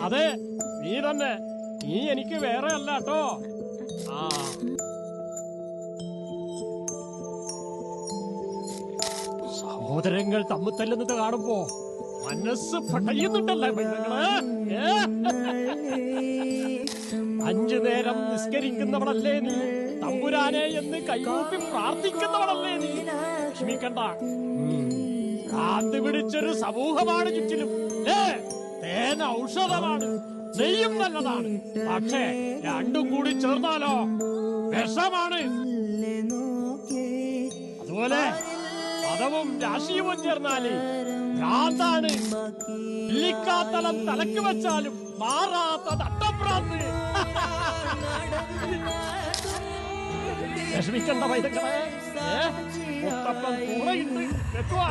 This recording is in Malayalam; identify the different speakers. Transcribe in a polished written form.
Speaker 1: അതെ, നീ തന്നെ. നീ എനിക്ക് വേറെ അല്ല കേട്ടോ. ആ സഹോദരങ്ങൾ തമ്മിൽ തല്ലുന്നത് കാണുമ്പോ മനസ്സ് പടയുന്നുണ്ടല്ലേ പെണ്ണുങ്ങള്? 5 നേരം നിസ്കരിക്കുന്നവളല്ലേ നീ? തമ്പുരാനെ എന്ന് കൈകൂപ്പി പ്രാർത്ഥിക്കുന്നവളല്ലേ നീ? ക്ഷമിക്കണ്ട. ഭ്രാന്ത് പിടിച്ചൊരു സമൂഹമാണ് ചുറ്റിലും. തേൻ ഔഷധമാണ്, നെയ്യും നല്ലതാണ്. പക്ഷേ രണ്ടും കൂടി ചേർന്നാലോ വിഷമാണ്. അതുപോലെ മതവും രാഷ്ട്രീയവും ചേർന്നാല് ഭ്രാന്താണ്. ഇല്ലിക്കാത്തളം തലക്ക് വെച്ചാലും മാറാത്ത തട്ടഭ്രാന്ത്. വിഷമിക്കണ്ട പൈതങ്ങളെ, മുത്തപ്പൻ കൂടെയുണ്ട്. എത്തുവാ.